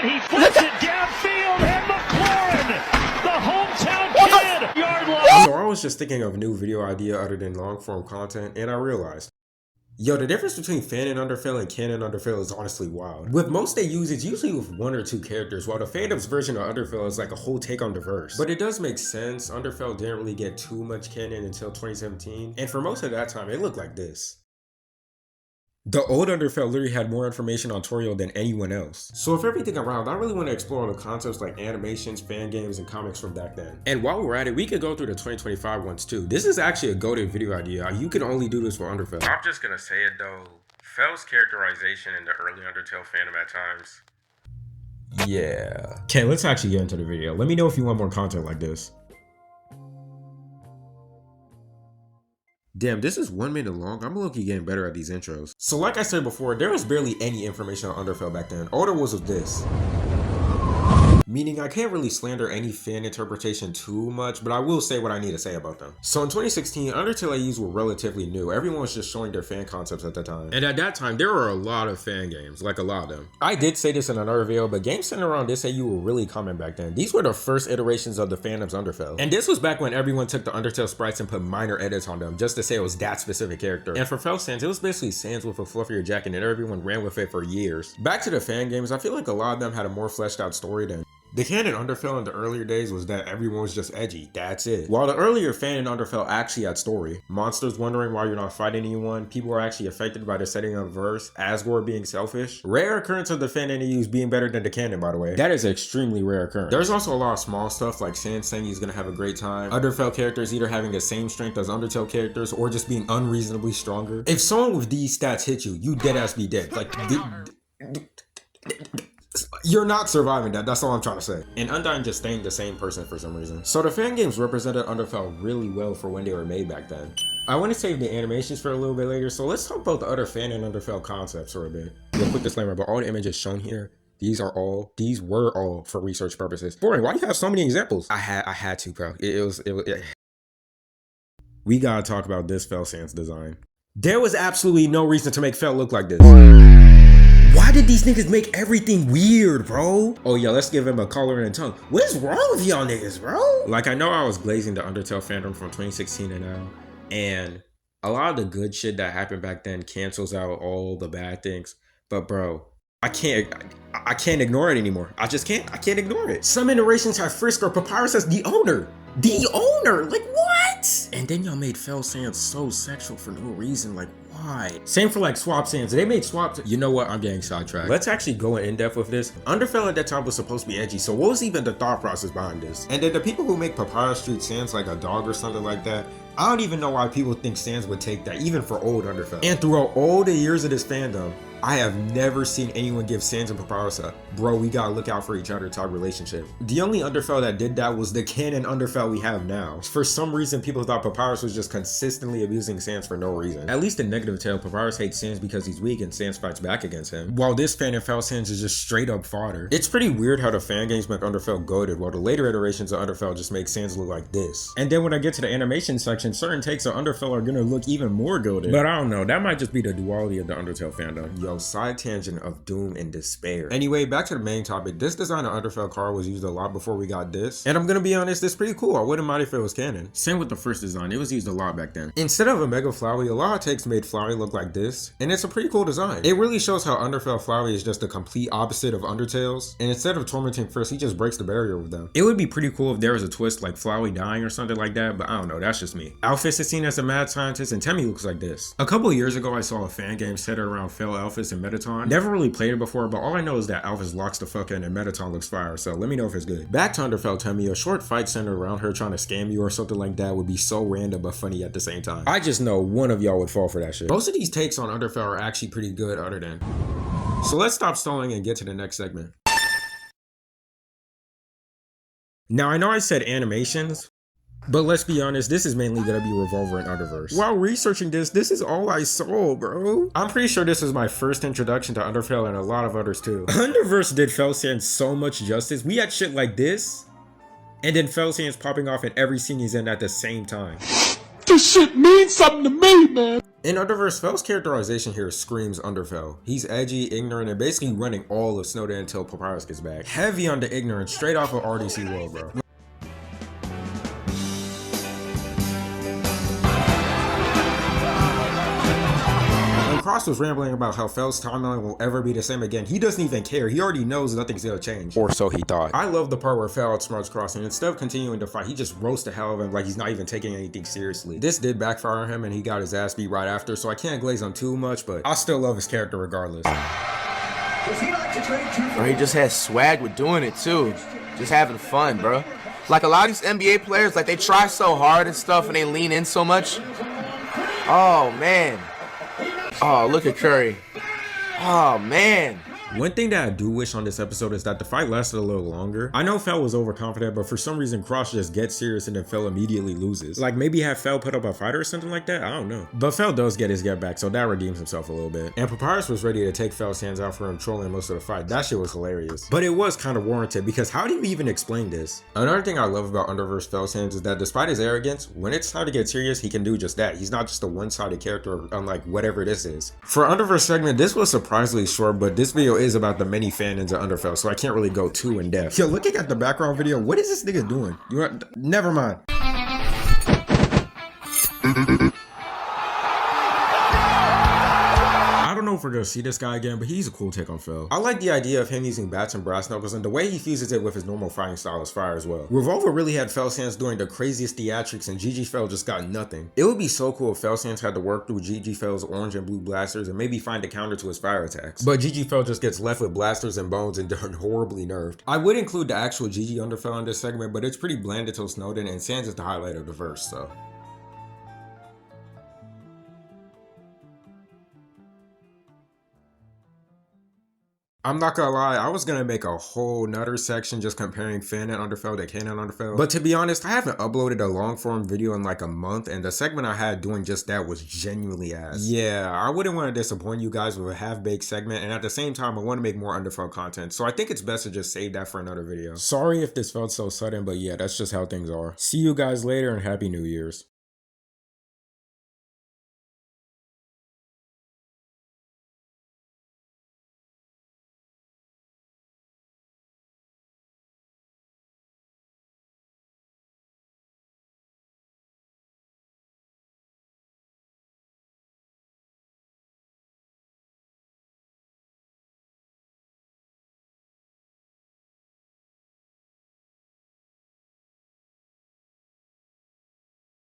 He flips it downfield, and McLaurin, the hometown kid, yard line. So I was just thinking of a new video idea other than long form content, and I realized, yo, the difference between Fanon Underfell and Canon Underfell is honestly wild. With most they use, it's usually with one or two characters, while the Fanons version of Underfell is like a whole take on Underverse. But it does make sense, Underfell didn't really get too much canon until 2017, and for most of that time, it looked like this. The old Underfell literally had more information on Toriel than anyone else. So with everything around, I really want to explore all the concepts like animations, fan games, and comics from back then. And while we're at it, we could go through the 2025 ones too. This is actually a goated video idea. You can only do this for Underfell. I'm just gonna say it though, Fell's characterization in the early Undertale fandom at times. Yeah. Okay, let's actually get into the video. Let me know if you want more content like this. Damn, this is 1 minute long. I'm low-key getting better at these intros. So like I said before, there was barely any information on Underfell back then. All there was this. Meaning I can't really slander any fan interpretation too much, but I will say what I need to say about them. So in 2016, Undertale AUs were relatively new. Everyone was just showing their fan concepts at the time. And at that time, there were a lot of fan games, like a lot of them. I did say this in another video, but games centered around this AU were really common back then. These were the first iterations of the Fandom's Underfell. And this was back when everyone took the Undertale sprites and put minor edits on them, just to say it was that specific character. And for Fell Sans, it was basically Sans with a fluffier jacket, and everyone ran with it for years. Back to the fan games, I feel like a lot of them had a more fleshed out story than the canon Underfell in the earlier days was that everyone was just edgy, that's it. While the earlier Fanon Underfell actually had story. Monsters wondering why you're not fighting anyone, people are actually affected by the setting of the verse, Asgore being selfish. Rare occurrence of the Fanon AUs being better than the canon, by the way. That is an extremely rare occurrence. There's also a lot of small stuff like Sans saying he's gonna have a great time, Underfell characters either having the same strength as Undertale characters or just being unreasonably stronger. If someone with these stats hit you, you deadass be dead. Like, you're not surviving that, that's all I'm trying to say. And Undyne just staying the same person for some reason. So the fan games represented Underfell really well for when they were made back then. I want to save the animations for a little bit later, so let's talk about the other fan and Underfell concepts for a bit. Real quick disclaimer, but all the images shown here, these were all for research purposes. Boring, why do you have so many examples? I had to, bro. We gotta talk about this Fell Sans design. There was absolutely no reason to make Fell look like this. Why did these niggas make everything weird, bro? Oh yeah, let's give him a collar and a tongue. What is wrong with y'all niggas, bro? Like, I know I was glazing the Undertale fandom from 2016 and now, and a lot of the good shit that happened back then cancels out all the bad things. But bro, I can't ignore it anymore. I just can't. I can't ignore it. Some iterations have Frisk or Papyrus as the owner. The owner? Like, what? And then y'all made Fell Sans so sexual for no reason. Like, why? Same for like Swap Sans. They made Swap. You know what? I'm getting sidetracked. Let's actually go in depth with this. Underfell at that time was supposed to be edgy, so what was even the thought process behind this? And then the people who make Papyrus treat Sans like a dog or something like that, I don't even know why people think Sans would take that, even for old Underfell. And throughout all the years of this fandom, I have never seen anyone give Sans and Papyrus a bro, we gotta look out for each other type relationship. The only Underfell that did that was the canon Underfell we have now. For some reason, people thought Papyrus was just consistently abusing Sans for no reason. At least in Negative Tale, Papyrus hates Sans because he's weak and Sans fights back against him. While this Fanon Fell Sans is just straight up fodder. It's pretty weird how the fan games make Underfell goated, while the later iterations of Underfell just make Sans look like this. And then when I get to the animation section, certain takes of Underfell are gonna look even more goated. But I don't know, that might just be the duality of the Undertale fandom. Yo, side tangent of doom and despair. Anyway, back to the main topic. This design of Underfell car was used a lot before we got this. And I'm gonna be honest, it's pretty cool. I wouldn't mind if it was canon. Same with the first design. It was used a lot back then. Instead of a Mega Flowey, a lot of takes made Flowey look like this. And it's a pretty cool design. It really shows how Underfell Flowey is just the complete opposite of Undertale's. And instead of tormenting first, he just breaks the barrier with them. It would be pretty cool if there was a twist like Flowey dying or something like that, but I don't know, that's just me. Alphys is seen as a mad scientist and Temmie looks like this. A couple of years ago, I saw a fan game centered around Fell Alphys and Metaton. Never really played it before, but all I know is that Alphys locks the fuck in and Metaton looks fire, so let me know if it's good. Back to Underfell Temmie, a short fight centered around her trying to scam you or something like that would be so random but funny at the same time. I just know one of y'all would fall for that shit. Most of these takes on Underfell are actually pretty good other than. So let's stop stalling and get to the next segment. Now I know I said animations, but let's be honest, this is mainly gonna be Revolver and Underverse. While researching this is all I saw, bro. I'm pretty sure this is my first introduction to Underfell and a lot of others too. Underverse did Fell Sans so much justice. We had shit like this, and then Fell Sans popping off in every scene he's in at the same time. This shit means something to me, man. In Underverse, Fell's characterization here screams Underfell. He's edgy, ignorant, and basically running all of Snowden until Papyrus gets back. Heavy on the ignorance, straight off of RDC World, bro. Cross was rambling about how Fell's timeline will ever be the same again. He doesn't even care. He already knows nothing's gonna change. Or so he thought. I love the part where Fell outsmarts Cross, and instead of continuing to fight, he just roasts the hell of him like he's not even taking anything seriously. This did backfire on him, and he got his ass beat right after, so I can't glaze on too much, but I still love his character regardless. Bro, he just has swag with doing it too. Just having fun, bro. Like a lot of these NBA players, like they try so hard and stuff, and they lean in so much. Oh, man. Oh, look at Curry. Oh, man. One thing that I do wish on this episode is that the fight lasted a little longer. I know Fell was overconfident, but for some reason Cross just gets serious and then Fell immediately loses. Like maybe have Fell put up a fight or something like that? I don't know. But Fell does get his get back, so that redeems himself a little bit. And Papyrus was ready to take Fell's hands out for him trolling most of the fight. That shit was hilarious. But it was kind of warranted because how do you even explain this? Another thing I love about Underverse Fell's hands is that despite his arrogance, when it's time to get serious, he can do just that. He's not just a one-sided character unlike whatever this is. For Underverse segment, this was surprisingly short, but this video is about the many Fanons of Underfell, so I can't really go too in depth. Yo, looking at the background video, what is this nigga doing? Never mind. I don't know if we're gonna see this guy again, but he's a cool take on Fell. I like the idea of him using bats and brass knuckles, and the way he fuses it with his normal fighting style is fire as well. Revolver really had Fell Sands doing the craziest theatrics, and GG Fell just got nothing. It would be so cool if Fell Sands had to work through GG Fell's orange and blue blasters and maybe find a counter to his fire attacks. But GG Fell just gets left with blasters and bones and done horribly nerfed. I would include the actual GG Underfell in this segment, but it's pretty bland until Snowden, and Sands is the highlight of the verse, so. I'm not gonna lie, I was gonna make a whole nother section just comparing Fanon Underfell to Kanan Underfell. But to be honest, I haven't uploaded a long form video in like a month, and the segment I had doing just that was genuinely ass. Yeah, I wouldn't want to disappoint you guys with a half-baked segment, and at the same time, I want to make more Underfell content, so I think it's best to just save that for another video. Sorry if this felt so sudden, but yeah, that's just how things are. See you guys later, and Happy New Year's.